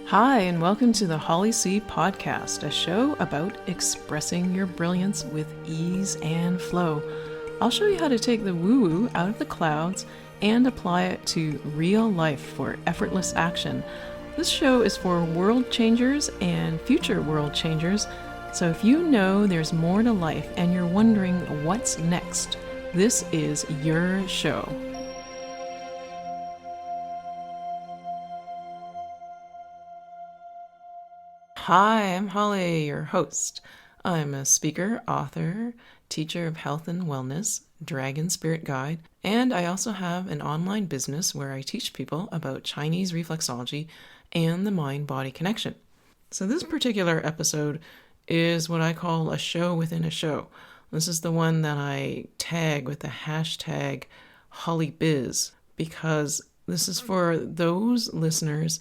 Hi, and welcome to the Holly C Podcast, a show about expressing your brilliance with ease and flow. I'll show you how to take the woo-woo out of the clouds and apply it to real life for effortless action. This show is for world changers and future world changers, so if you know there's more to life and you're wondering what's next, this is your show. Hi, I'm Holly, your host. I'm a speaker, author, teacher of health and wellness, dragon spirit guide, and I also have an online business where I teach people about Chinese reflexology and the mind-body connection. So this particular episode is what I call a show within a show. This is the one that I tag with the hashtag HollyBiz because this is for those listeners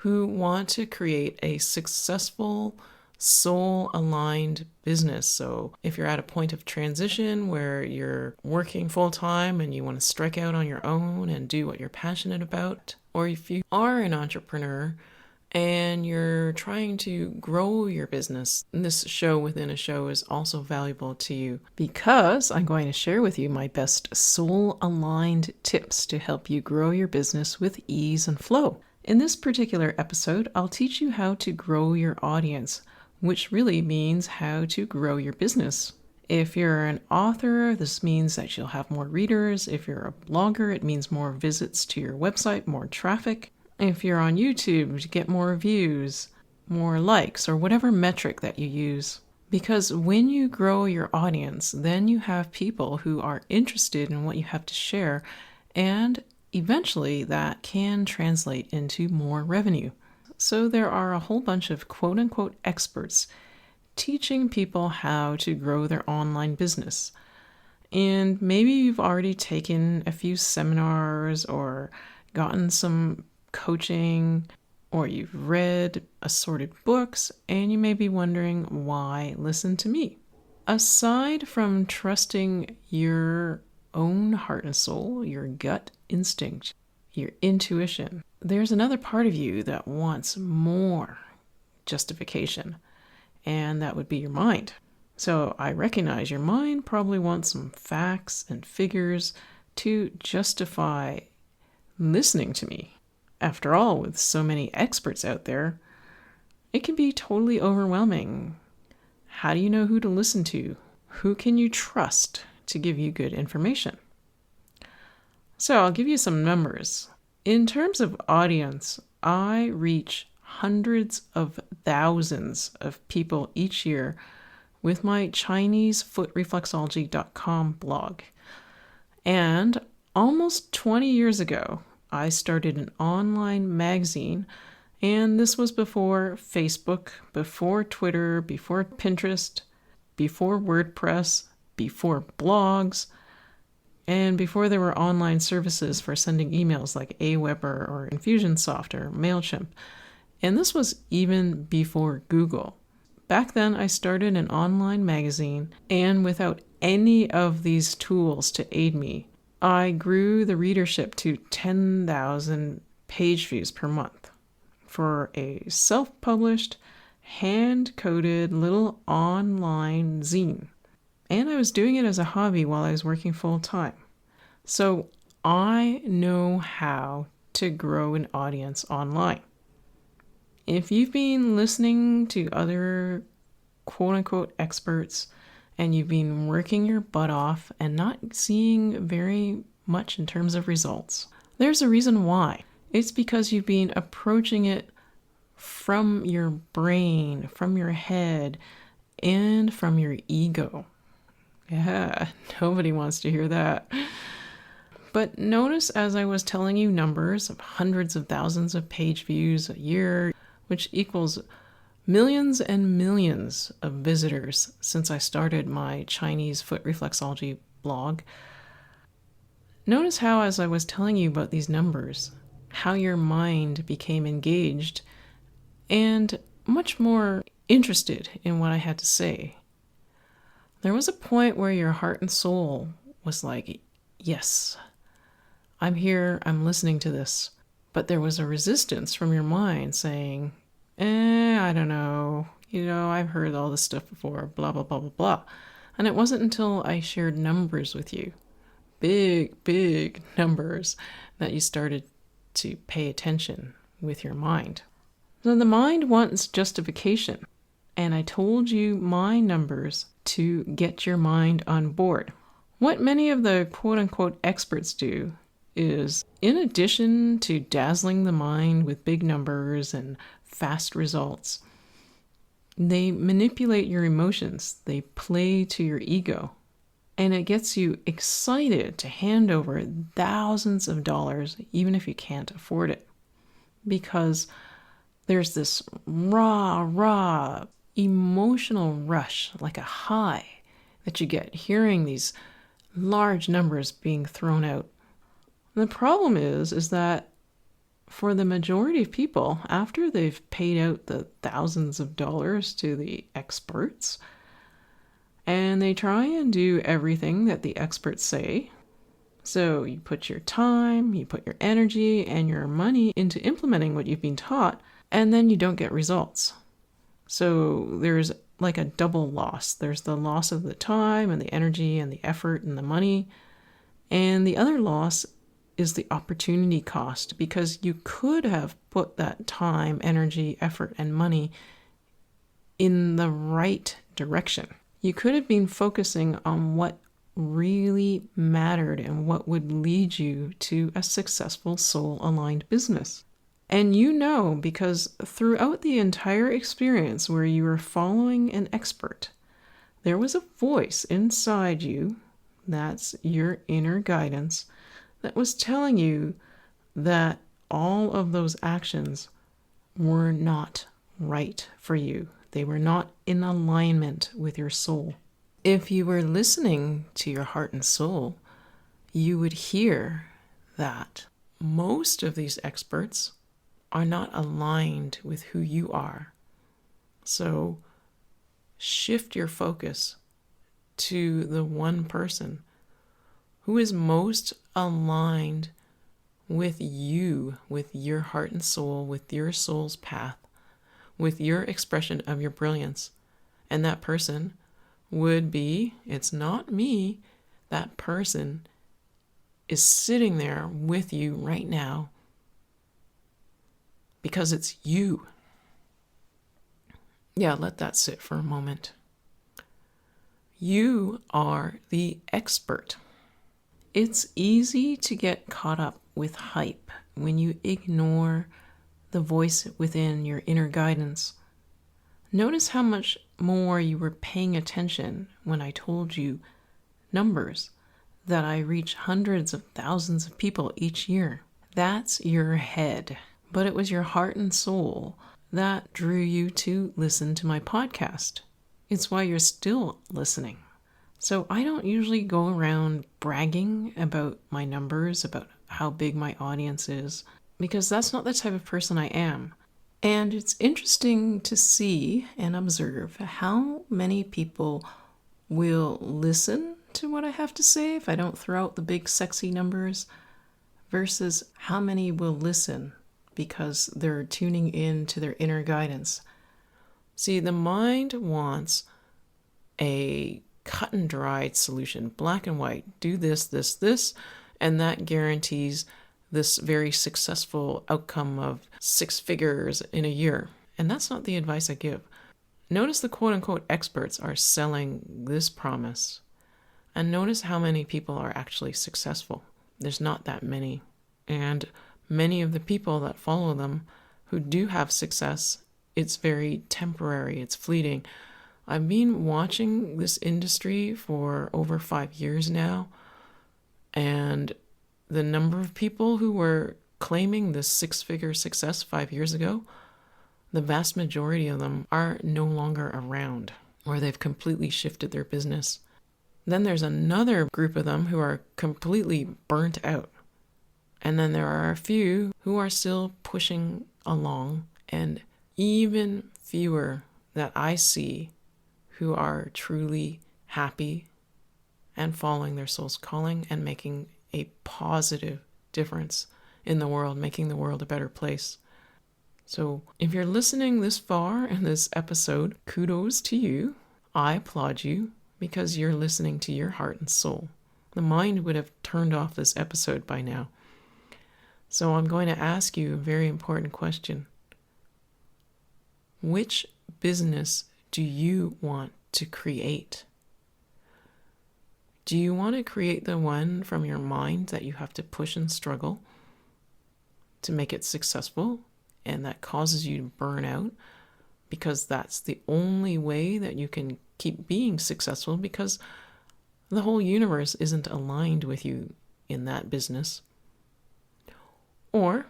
who want to create a successful, soul-aligned business. So if you're at a point of transition where you're working full-time and you want to strike out on your own and do what you're passionate about, or if you are an entrepreneur and you're trying to grow your business, this show within a show is also valuable to you because I'm going to share with you my best soul-aligned tips to help you grow your business with ease and flow. In this particular episode, I'll teach you how to grow your audience, which really means how to grow your business. If you're an author, this means that you'll have more readers. If you're a blogger, it means more visits to your website, more traffic. If you're on YouTube, you get more views, more likes, or whatever metric that you use. Because when you grow your audience, then you have people who are interested in what you have to share, and eventually that can translate into more revenue. So there are a whole bunch of quote-unquote experts teaching people how to grow their online business. And maybe you've already taken a few seminars or gotten some coaching, or you've read assorted books, and you may be wondering why listen to me. Aside from trusting your own heart and soul, your gut instinct, your intuition, there's another part of you that wants more justification, and that would be your mind. So I recognize your mind probably wants some facts and figures to justify listening to me. After all, with so many experts out there, it can be totally overwhelming. How do you know who to listen to? Who can you trust to give you good information? So I'll give you some numbers. In terms of audience, I reach hundreds of thousands of people each year with my ChineseFootReflexology.com blog. And almost 20 years ago, I started an online magazine, and this was before Facebook, before Twitter, before Pinterest, before WordPress, before blogs, and before there were online services for sending emails like Aweber or Infusionsoft or MailChimp. And this was even before Google. Back then, I started an online magazine, and without any of these tools to aid me, I grew the readership to 10,000 page views per month for a self-published, hand-coded little online zine. And I was doing it as a hobby while I was working full-time. So I know how to grow an audience online. If you've been listening to other quote-unquote experts and you've been working your butt off and not seeing very much in terms of results, there's a reason why. It's because you've been approaching it from your brain, from your head, and from your ego. Yeah, nobody wants to hear that. But notice as I was telling you numbers of hundreds of thousands of page views a year, which equals millions and millions of visitors since I started my Chinese foot reflexology blog. Notice how, as I was telling you about these numbers, how your mind became engaged and much more interested in what I had to say. There was a point where your heart and soul was like, yes, I'm here, I'm listening to this. But there was a resistance from your mind saying, I don't know. I've heard all this stuff before, blah, blah, blah, blah, blah. And it wasn't until I shared numbers with you, big, big numbers, that you started to pay attention with your mind. So the mind wants justification. And I told you my numbers to get your mind on board. What many of the quote-unquote experts do is, in addition to dazzling the mind with big numbers and fast results, they manipulate your emotions. They play to your ego. And it gets you excited to hand over thousands of dollars, even if you can't afford it. Because there's this raw emotional rush, like a high, that you get hearing these large numbers being thrown out. The problem is that for the majority of people, after they've paid out the thousands of dollars to the experts, and they try and do everything that the experts say, so you put your time, you put your energy and your money into implementing what you've been taught, and then you don't get results. So there's like a double loss. There's the loss of the time and the energy and the effort and the money. And the other loss is the opportunity cost, because you could have put that time, energy, effort, and money in the right direction. You could have been focusing on what really mattered and what would lead you to a successful soul-aligned business. And because throughout the entire experience where you were following an expert, there was a voice inside you, that's your inner guidance, that was telling you that all of those actions were not right for you. They were not in alignment with your soul. If you were listening to your heart and soul, you would hear that most of these experts are not aligned with who you are. So shift your focus to the one person who is most aligned with you, with your heart and soul, with your soul's path, with your expression of your brilliance. And that person would be, it's not me, that person is sitting there with you right now because it's you. Yeah, let that sit for a moment. You are the expert. It's easy to get caught up with hype when you ignore the voice within your inner guidance. Notice how much more you were paying attention when I told you numbers, that I reach hundreds of thousands of people each year. That's your head, but it was your heart and soul that drew you to listen to my podcast. It's why you're still listening. So I don't usually go around bragging about my numbers, about how big my audience is, because that's not the type of person I am. And it's interesting to see and observe how many people will listen to what I have to say if I don't throw out the big sexy numbers, versus how many will listen because they're tuning in to their inner guidance. See, the mind wants a cut and dried solution, black and white. Do this, this, this, and that guarantees this very successful outcome of 6 figures in a year. And that's not the advice I give. Notice the quote-unquote experts are selling this promise. And notice how many people are actually successful. There's not that many. And many of the people that follow them who do have success, it's very temporary, it's fleeting. I've been watching this industry for over 5 years now, and the number of people who were claiming this 6-figure success 5 years ago, the vast majority of them are no longer around, or they've completely shifted their business. Then there's another group of them who are completely burnt out. And then there are a few who are still pushing along, and even fewer that I see who are truly happy and following their soul's calling and making a positive difference in the world, making the world a better place. So if you're listening this far in this episode, kudos to you. I applaud you because you're listening to your heart and soul. The mind would have turned off this episode by now. So I'm going to ask you a very important question. Which business do you want to create? Do you want to create the one from your mind that you have to push and struggle to make it successful and that causes you to burn out because that's the only way that you can keep being successful because the whole universe isn't aligned with you in that business? Or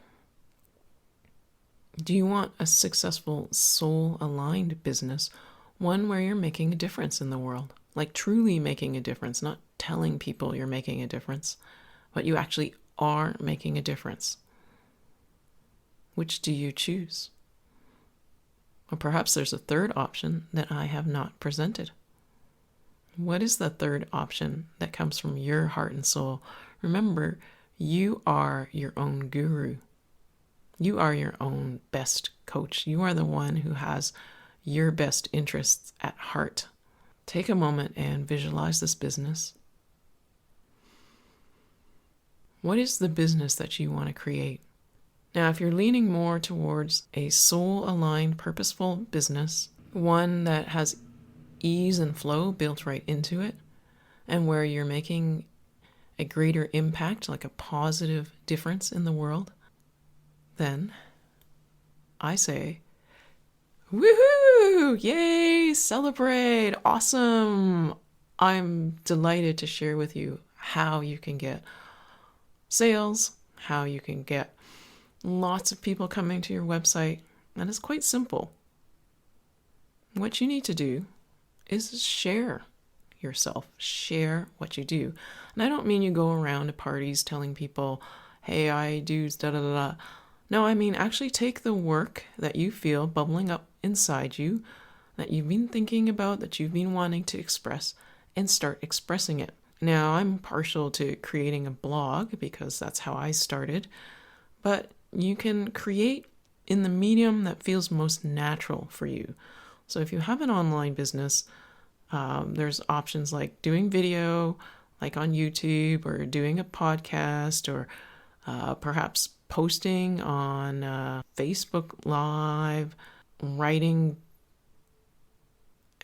do you want a successful soul-aligned business, one where you're making a difference in the world, like truly making a difference, not telling people you're making a difference, but you actually are making a difference? Which do you choose? Or perhaps there's a third option that I have not presented. What is the third option that comes from your heart and soul? Remember, you are your own guru. You are your own best coach. You are the one who has your best interests at heart. Take a moment and visualize this business. What is the business that you want to create? Now, if you're leaning more towards a soul-aligned, purposeful business, one that has ease and flow built right into it, and where you're making a greater impact, like a positive difference in the world, then I say, woohoo! Yay! Celebrate! Awesome! I'm delighted to share with you how you can get sales, how you can get lots of people coming to your website, and it's quite simple. What you need to do is share yourself, share what you do. And I don't mean you go around to parties telling people, hey, I do da da da da. No, I mean actually take the work that you feel bubbling up inside you, that you've been thinking about, that you've been wanting to express, and start expressing it. Now, I'm partial to creating a blog because that's how I started, but you can create in the medium that feels most natural for you. So if you have an online business, there's options like doing video, like on YouTube, or doing a podcast, or perhaps posting on Facebook Live, writing,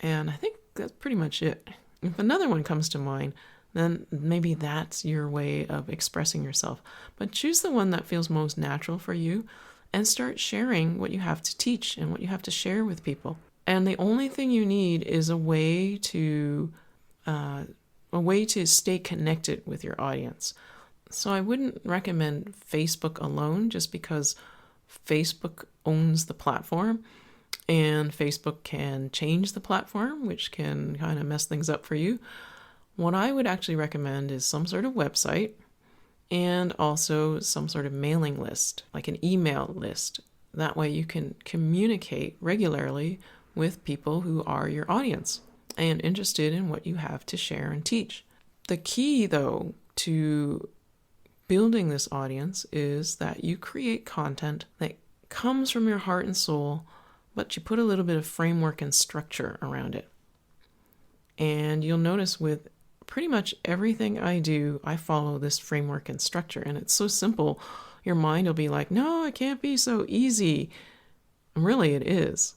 and I think that's pretty much it. If another one comes to mind, then maybe that's your way of expressing yourself. But choose the one that feels most natural for you and start sharing what you have to teach and what you have to share with people. And the only thing you need is a way to stay connected with your audience. So I wouldn't recommend Facebook alone just because Facebook owns the platform and Facebook can change the platform, which can kind of mess things up for you. What I would actually recommend is some sort of website and also some sort of mailing list, like an email list. That way you can communicate regularly with people who are your audience and interested in what you have to share and teach. The key, though, to building this audience is that you create content that comes from your heart and soul, but you put a little bit of framework and structure around it. And you'll notice with pretty much everything I do, I follow this framework and structure. And it's so simple, your mind will be like, no, it can't be so easy. And really, it is.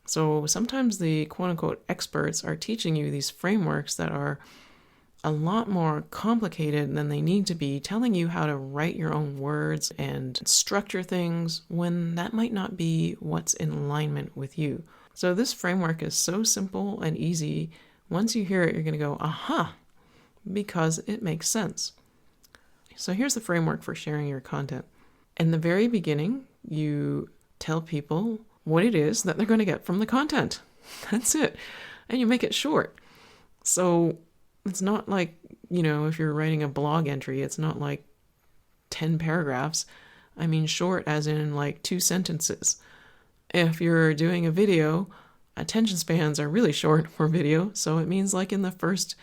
So sometimes the quote-unquote experts are teaching you these frameworks that are a lot more complicated than they need to be, telling you how to write your own words and structure things when that might not be what's in alignment with you. So this framework is so simple and easy. Once you hear it, you're going to go, aha, because it makes sense. So here's the framework for sharing your content. In the very beginning, you tell people what it is that they're going to get from the content. That's it. And you make it short. So it's not like, if you're writing a blog entry, it's not like 10 paragraphs. I mean short as in like 2 sentences. If you're doing a video, attention spans are really short for video. So it means like in the first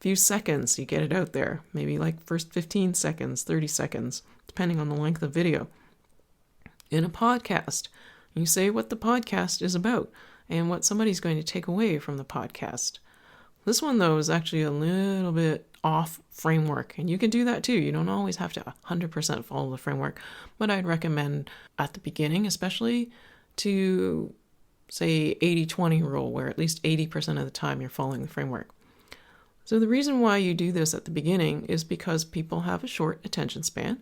few seconds, you get it out there. Maybe like first 15 seconds, 30 seconds. depending on the length of video. In a podcast, you say what the podcast is about and what somebody's going to take away from the podcast. This one, though, is actually a little bit off framework, and you can do that too. You don't always have to 100% follow the framework, but I'd recommend at the beginning especially to say 80-20 rule, where at least 80% of the time you're following the framework. So the reason why you do this at the beginning is because people have a short attention span.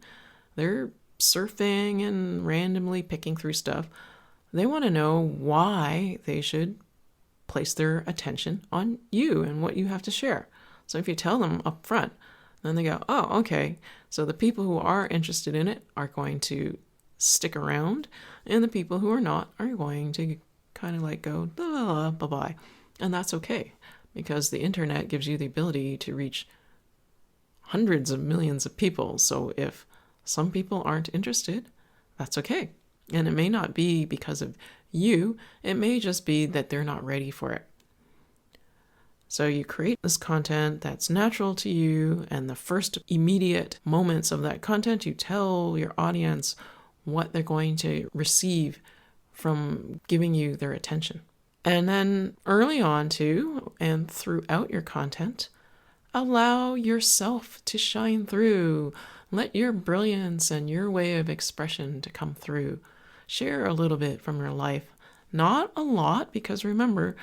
They're surfing and randomly picking through stuff. They want to know why they should place their attention on you and what you have to share. So if you tell them up front, then they go, oh, okay. So the people who are interested in it are going to stick around, and the people who are not are going to kind of like go, bye-bye. And that's okay, because the internet gives you the ability to reach hundreds of millions of people. So if some people aren't interested, that's okay. And it may not be because of you. It may just be that they're not ready for it. So you create this content that's natural to you, and the first immediate moments of that content, you tell your audience what they're going to receive from giving you their attention. And then early on too, and throughout your content, allow yourself to shine through. Let your brilliance and your way of expression to come through. Share a little bit from your life. Not a lot, because remember,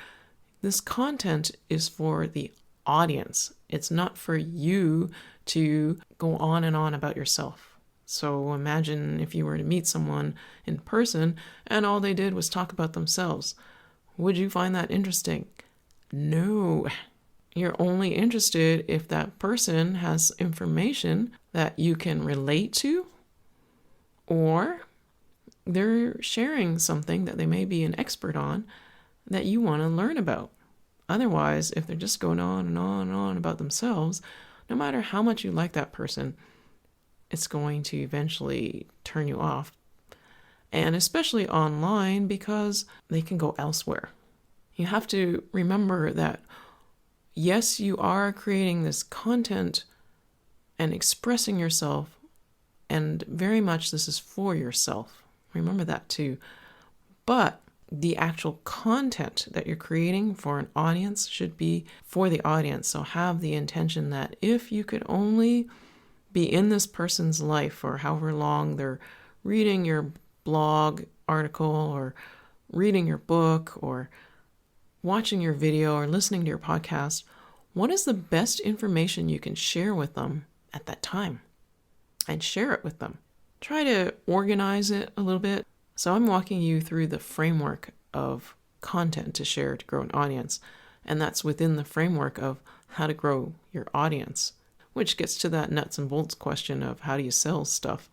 this content is for the audience. It's not for you to go on and on about yourself. So imagine if you were to meet someone in person and all they did was talk about themselves. Would you find that interesting? No. You're only interested if that person has information that you can relate to, or they're sharing something that they may be an expert on that you want to learn about. Otherwise, if they're just going on and on and on about themselves, no matter how much you like that person, it's going to eventually turn you off. And especially online, because they can go elsewhere. You have to remember that, yes, you are creating this content and expressing yourself, and very much this is for yourself. Remember that too. But the actual content that you're creating for an audience should be for the audience. So have the intention that if you could only be in this person's life for however long they're reading your blog article or reading your book or watching your video or listening to your podcast, what is the best information you can share with them at that time? And share it with them. Try to organize it a little bit. So I'm walking you through the framework of content to share to grow an audience. And that's within the framework of how to grow your audience, which gets to that nuts and bolts question of how do you sell stuff,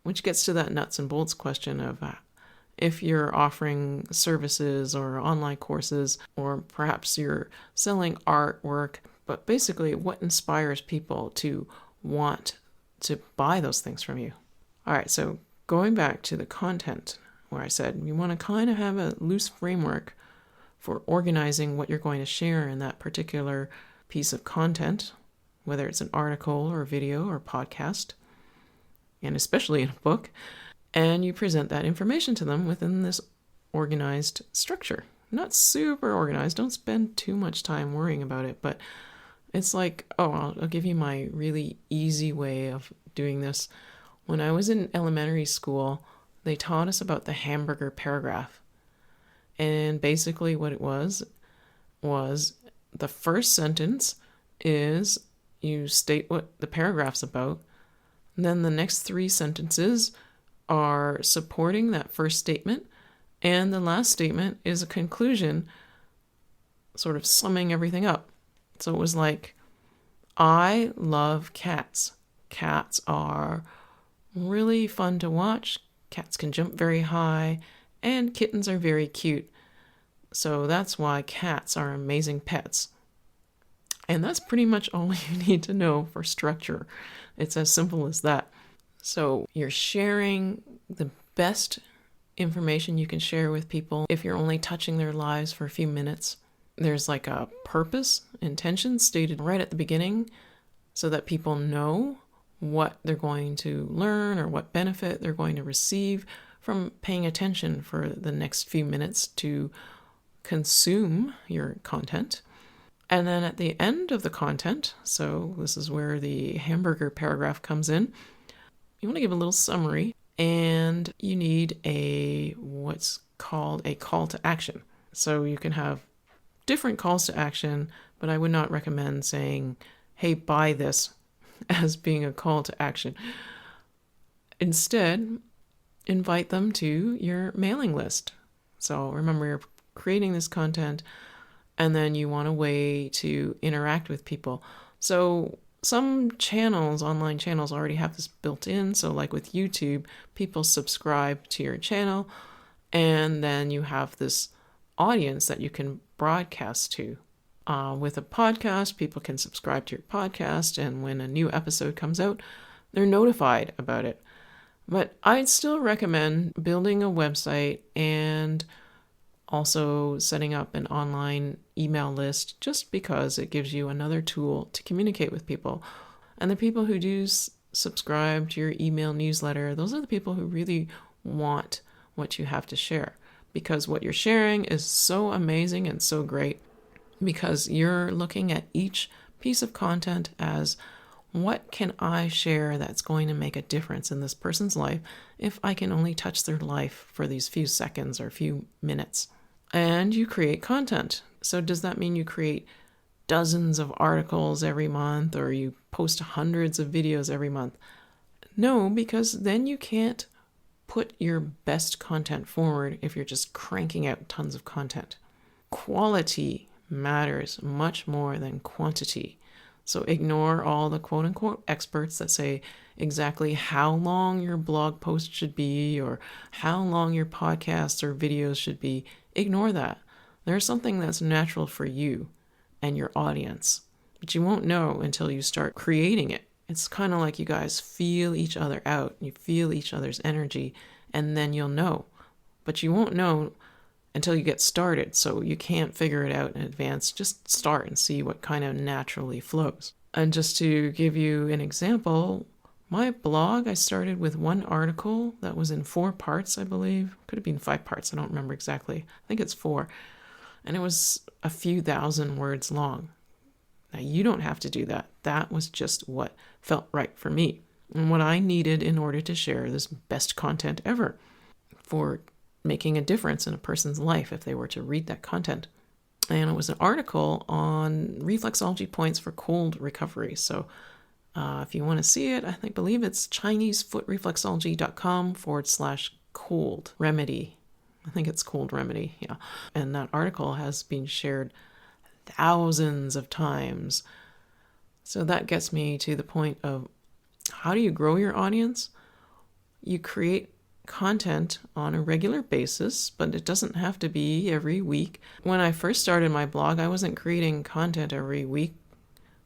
which gets to that nuts and bolts question of if you're offering services or online courses, or perhaps you're selling artwork, but basically what inspires people to want to buy those things from you. All right, so going back to the content, where I said you want to kind of have a loose framework for organizing what you're going to share in that particular piece of content, whether it's an article or a video or podcast, and especially in a book, and you present that information to them within this organized structure. Not super organized, don't spend too much time worrying about it, but it's like, I'll give you my really easy way of doing this. When I was in elementary school, they taught us about the hamburger paragraph. And basically what it was the first sentence is you state what the paragraph's about. Then the next 3 sentences are supporting that first statement. And the last statement is a conclusion, sort of summing everything up. So it was like, I love cats. Cats are really fun to watch. Cats can jump very high, and kittens are very cute. So that's why cats are amazing pets. And that's pretty much all you need to know for structure. It's as simple as that. So you're sharing the best information you can share with people if you're only touching their lives for a few minutes. There's like a purpose, intention stated right at the beginning so that people know what they're going to learn or what benefit they're going to receive from paying attention for the next few minutes to consume your content. And then at the end of the content, so this is where the hamburger paragraph comes in, you want to give a little summary, and you need what's called a call to action. So you can have different calls to action, but I would not recommend saying, hey, buy this, as being a call to action. Instead, invite them to your mailing list. So remember, you're creating this content, and then you want a way to interact with people. So some channels, online channels, already have this built in. So like with YouTube, people subscribe to your channel, and then you have this audience that you can broadcast to. With a podcast, people can subscribe to your podcast, and when a new episode comes out, they're notified about it. But I'd still recommend building a website and also setting up an online email list, just because it gives you another tool to communicate with people. And the people who do subscribe to your email newsletter, those are the people who really want what you have to share, because what you're sharing is so amazing and so great, because you're looking at each piece of content as, what can I share that's going to make a difference in this person's life if I can only touch their life for these few seconds or few minutes? And you create content. So does that mean you create dozens of articles every month, or you post hundreds of videos every month? No, because then you can't put your best content forward if you're just cranking out tons of content. Quality matters much more than quantity. So ignore all the quote unquote experts that say exactly how long your blog post should be or how long your podcasts or videos should be. Ignore that. There's something that's natural for you and your audience, but you won't know until you start creating it. It's kind of like you guys feel each other out. You feel each other's energy, and then you'll know. But you won't know until you get started, so you can't figure it out in advance. Just start and see what kind of naturally flows. And just to give you an example, my blog, I started with one article that was in 4 parts, I believe. Could have been 5 parts, I don't remember exactly. I think it's 4. And it was a few thousand words long. Now, you don't have to do that. That was just what felt right for me and what I needed in order to share this best content ever for making a difference in a person's life if they were to read that content. And it was an article on reflexology points for cold recovery. So if you want to see it, I believe it's ChineseFootReflexology.com/cold remedy. I think it's cold remedy, yeah. And that article has been shared thousands of times. So that gets me to the point of, how do you grow your audience? You create content on a regular basis, but it doesn't have to be every week. When I first started my blog, I wasn't creating content every week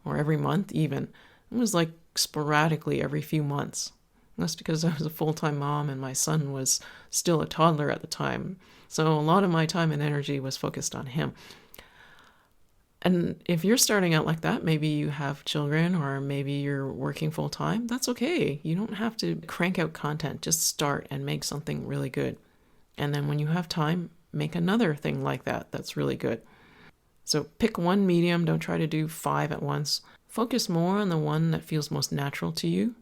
or every month even. It was like sporadically every few months. That's because I was a full-time mom and my son was still a toddler at the time. So a lot of my time and energy was focused on him. And if you're starting out like that, maybe you have children or maybe you're working full time, that's okay. You don't have to crank out content. Just start and make something really good. And then when you have time, make another thing like that that's really good. So pick one medium. Don't try to do 5 at once. Focus more on the one that feels most natural to you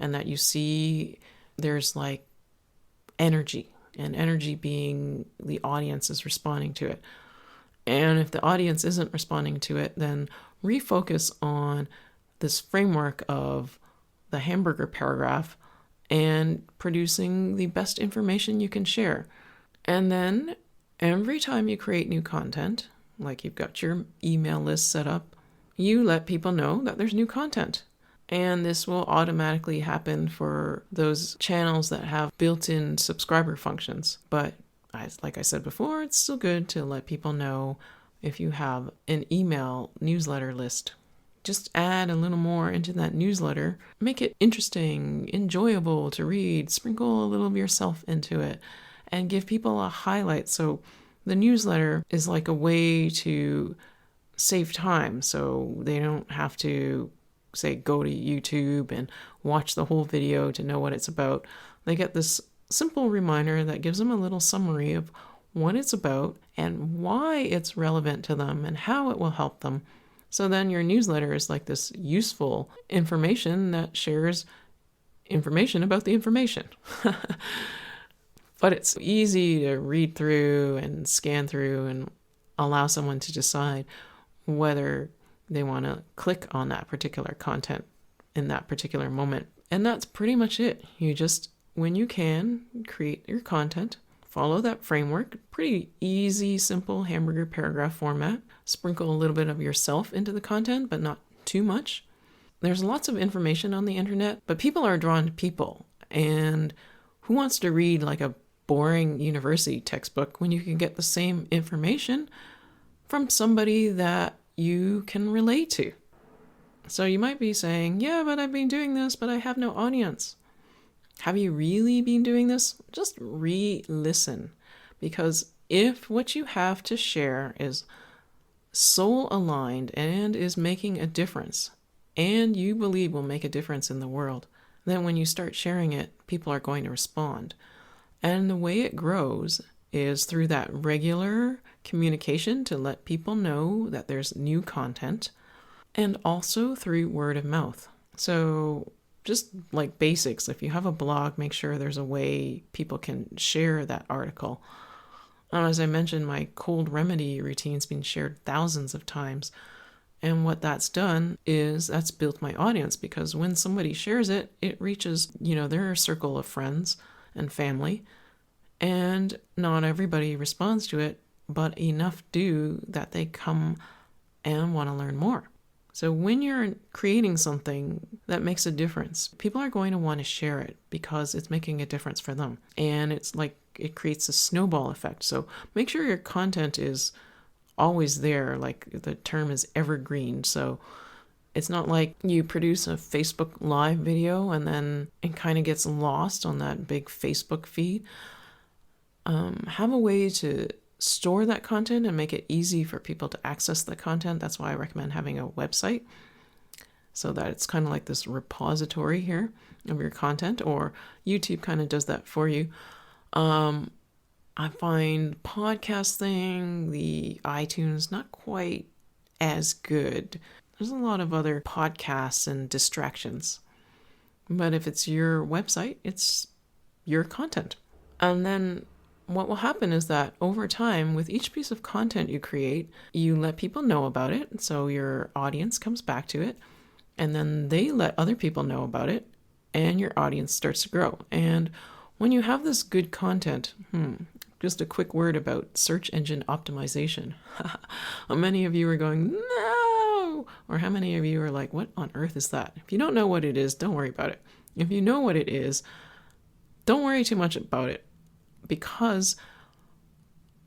and that you see there's like energy, and energy being the audience is responding to it. And if the audience isn't responding to it, then refocus on this framework of the hamburger paragraph and producing the best information you can share. And then every time you create new content, like you've got your email list set up, you let people know that there's new content. And this will automatically happen for those channels that have built-in subscriber functions. But like I said before, it's still good to let people know if you have an email newsletter list. Just add a little more into that newsletter. Make it interesting, enjoyable to read. Sprinkle a little of yourself into it and give people a highlight. So the newsletter is like a way to save time, so they don't have to say, go to YouTube and watch the whole video to know what it's about. They get this simple reminder that gives them a little summary of what it's about and why it's relevant to them and how it will help them. So then your newsletter is like this useful information that shares information about the information. But it's easy to read through and scan through and allow someone to decide whether they want to click on that particular content in that particular moment. And that's pretty much it. You just, when you can, create your content, follow that framework, pretty easy, simple hamburger paragraph format. Sprinkle a little bit of yourself into the content, but not too much. There's lots of information on the internet, but people are drawn to people. And who wants to read like a boring university textbook when you can get the same information from somebody that you can relate to? So you might be saying, yeah, but I've been doing this, but I have no audience. Have you really been doing this? Just re-listen. Because if what you have to share is soul aligned and is making a difference, and you believe will make a difference in the world, then when you start sharing it, people are going to respond. And the way it grows is through that regular communication to let people know that there's new content, and also through word of mouth. So just like basics, if you have a blog, make sure there's a way people can share that article. As I mentioned, my cold remedy routine's been shared thousands of times. And what that's done is that's built my audience, because when somebody shares it, it reaches, their circle of friends and family. And not everybody responds to it, but enough do that they come and want to learn more. So when you're creating something that makes a difference, people are going to want to share it because it's making a difference for them. And it's like it creates a snowball effect. So make sure your content is always there, like the term is evergreen. So it's not like you produce a Facebook Live video and then it kind of gets lost on that big Facebook feed. Have a way to store that content and make it easy for people to access the content. That's why I recommend having a website, so that it's kind of like this repository here of your content, or YouTube kind of does that for you. I find podcasting, the iTunes, not quite as good. There's a lot of other podcasts and distractions. But if it's your website, it's your content. And then what will happen is that over time, with each piece of content you create, you let people know about it. So your audience comes back to it, and then they let other people know about it, and your audience starts to grow. And when you have this good content, just a quick word about search engine optimization. How many of you are going, no? Or how many of you are like, what on earth is that? If you don't know what it is, don't worry about it. If you know what it is, don't worry too much about it, because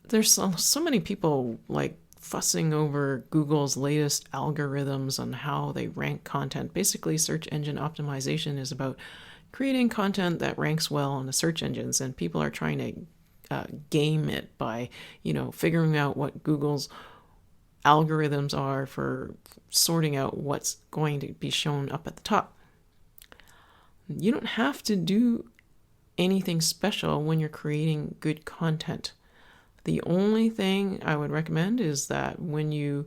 there's so many people like fussing over Google's latest algorithms on how they rank content. Basically, search engine optimization is about creating content that ranks well on the search engines, and people are trying to game it by, figuring out what Google's algorithms are for sorting out what's going to be shown up at the top. You don't have to do anything special when you're creating good content. The only thing I would recommend is that when you,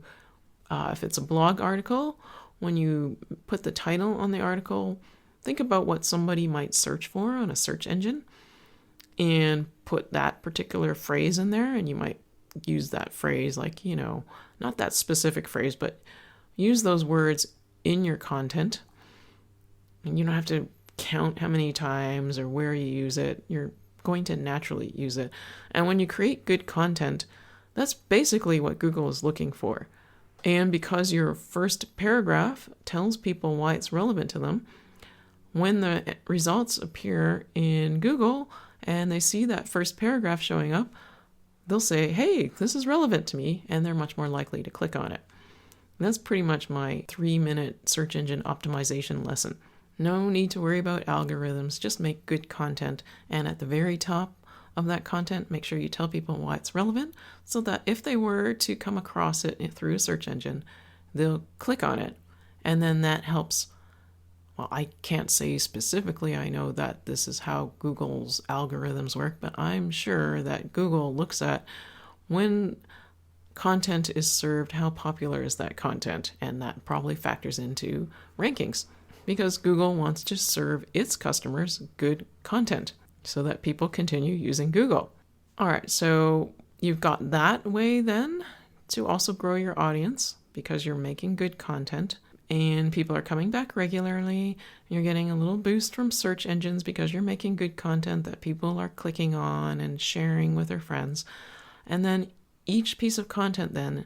if it's a blog article, when you put the title on the article, think about what somebody might search for on a search engine and put that particular phrase in there. And you might use that phrase, like, not that specific phrase, but use those words in your content. And you don't have to count how many times or where you use it. You're going to naturally use it. And when you create good content, that's basically what Google is looking for. And because your first paragraph tells people why it's relevant to them, when the results appear in Google and they see that first paragraph showing up, they'll say, hey, this is relevant to me, and they're much more likely to click on it. And that's pretty much my 3-minute search engine optimization lesson. No need to worry about algorithms, just make good content, and at the very top of that content, make sure you tell people why it's relevant, so that if they were to come across it through a search engine, they'll click on it And then that helps. Well, I can't say specifically, I know that this is how Google's algorithms work, but I'm sure that Google looks at when content is served, how popular is that content, and that probably factors into rankings because Google wants to serve its customers good content so that people continue using Google. All right, so you've got that way then to also grow your audience because you're making good content and people are coming back regularly. You're getting a little boost from search engines because you're making good content that people are clicking on and sharing with their friends. And then each piece of content then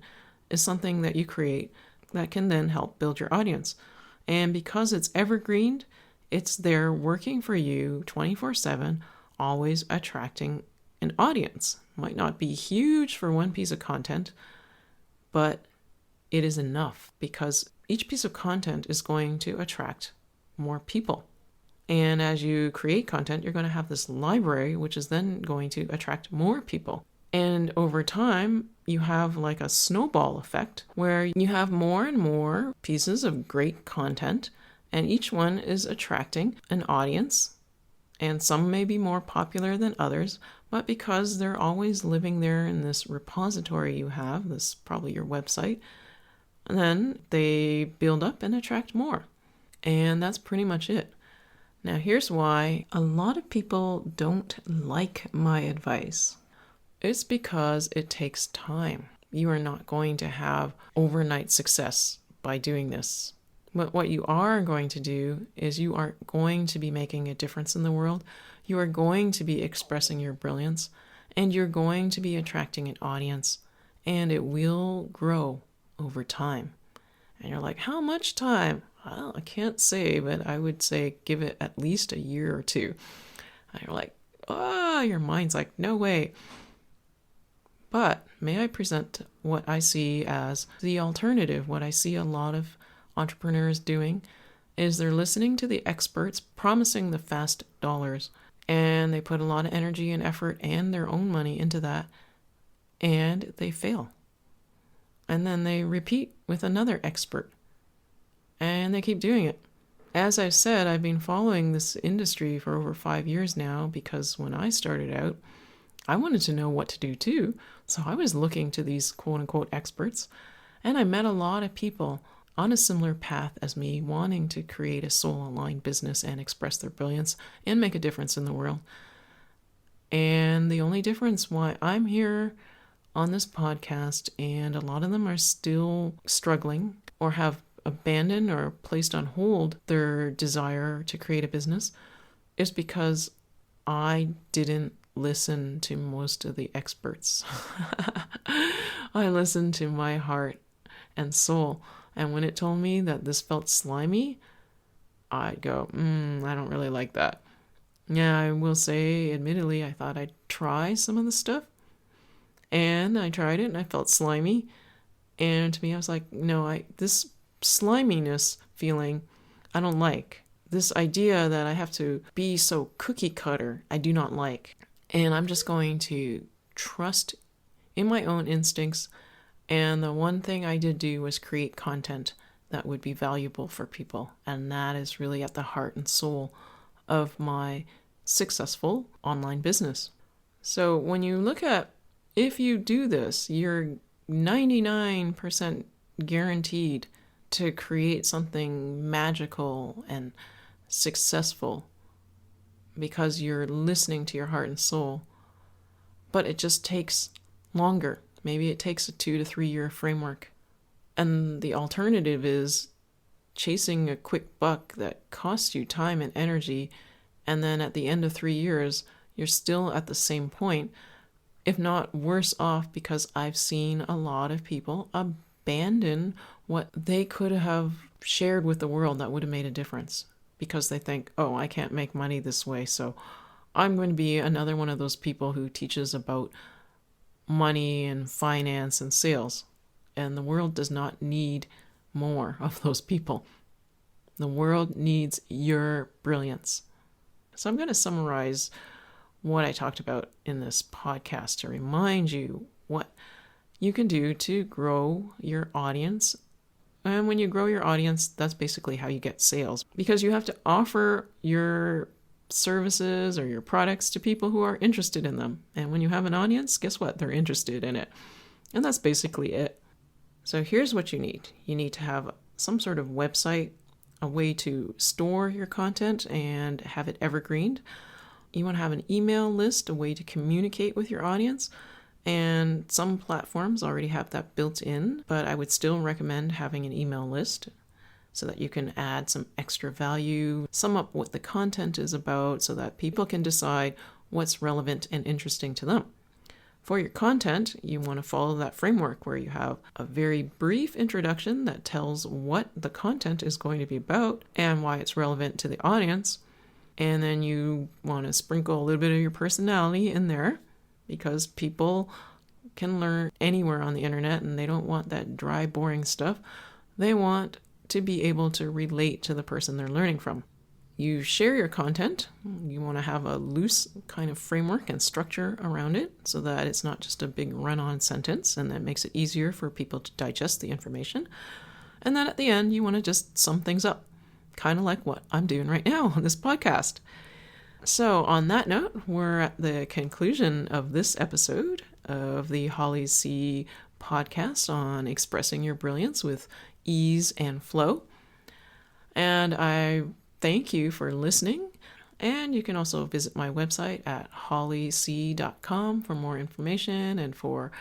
is something that you create that can then help build your audience. And because it's evergreen, it's there working for you 24/7, always attracting an audience. Might not be huge for one piece of content, but it is enough because each piece of content is going to attract more people. And as you create content, you're going to have this library, which is then going to attract more people. And over time, you have like a snowball effect where you have more and more pieces of great content, and each one is attracting an audience. And some may be more popular than others, but because they're always living there in this repository you have, this probably your website, then they build up and attract more. And that's pretty much it. Now, here's why a lot of people don't like my advice. It's because it takes time. You are not going to have overnight success by doing this. But what you are going to do is you are going to be making a difference in the world. You are going to be expressing your brilliance, and you're going to be attracting an audience, and it will grow over time. And you're like, how much time? Well, I can't say, but I would say give it at least a year or two. And you're like, your mind's like, no way. But may I present what I see as the alternative? What I see a lot of entrepreneurs doing is they're listening to the experts promising the fast dollars, and they put a lot of energy and effort and their own money into that, and they fail. And then they repeat with another expert, and they keep doing it. As I've said, I've been following this industry for over 5 years now because when I started out, I wanted to know what to do too. So I was looking to these quote-unquote experts, and I met a lot of people on a similar path as me, wanting to create a soul-aligned business and express their brilliance and make a difference in the world. And the only difference why I'm here on this podcast, and a lot of them are still struggling or have abandoned or placed on hold their desire to create a business, is because I didn't listen to most of the experts. I listened to my heart and soul. And when it told me that this felt slimy, I'd go, I don't really like that. Yeah, I will say, admittedly, I thought I'd try some of the stuff. And I tried it and I felt slimy. And to me, I was like, no, this sliminess feeling, I don't like. This idea that I have to be so cookie cutter, I do not like. And I'm just going to trust in my own instincts. And the one thing I did do was create content that would be valuable for people. And that is really at the heart and soul of my successful online business. So when you look at, if you do this, you're 99% guaranteed to create something magical and successful because you're listening to your heart and soul. But it just takes longer. Maybe it takes a 2 to 3 year framework. And the alternative is chasing a quick buck that costs you time and energy, and then at the end of 3 years, you're still at the same point, if not worse off, because I've seen a lot of people abandon what they could have shared with the world that would have made a difference because they think, oh, I can't make money this way, so I'm going to be another one of those people who teaches about money and finance and sales. And the world does not need more of those people. The world needs your brilliance. So I'm going to summarize what I talked about in this podcast to remind you what you can do to grow your audience And when you grow your audience, that's basically how you get sales, because you have to offer your services or your products to people who are interested in them. And when you have an audience, guess what? They're interested in it. And that's basically it. So here's what you need. You need to have some sort of website, a way to store your content and have it evergreened. You want to have an email list, a way to communicate with your audience. And some platforms already have that built in, but I would still recommend having an email list so that you can add some extra value, sum up what the content is about so that people can decide what's relevant and interesting to them. For your content, you want to follow that framework where you have a very brief introduction that tells what the content is going to be about and why it's relevant to the audience. And then you want to sprinkle a little bit of your personality in there, because people can learn anywhere on the internet and they don't want that dry, boring stuff. They want to be able to relate to the person they're learning from. You share your content. You want to have a loose kind of framework and structure around it so that it's not just a big run-on sentence, and that makes it easier for people to digest the information. And then at the end, you want to just sum things up, kind of like what I'm doing right now on this podcast. So on that note, we're at the conclusion of this episode of the Holly C podcast on expressing your brilliance with ease and flow. And I thank you for listening. And you can also visit my website at hollyc.com for more information and for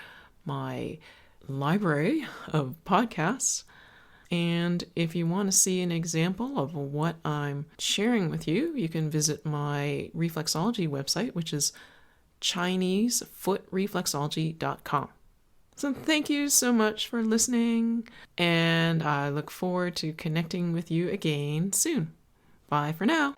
my library of podcasts. And if you want to see an example of what I'm sharing with you, you can visit my reflexology website, which is ChineseFootReflexology.com. So thank you so much for listening, and I look forward to connecting with you again soon. Bye for now.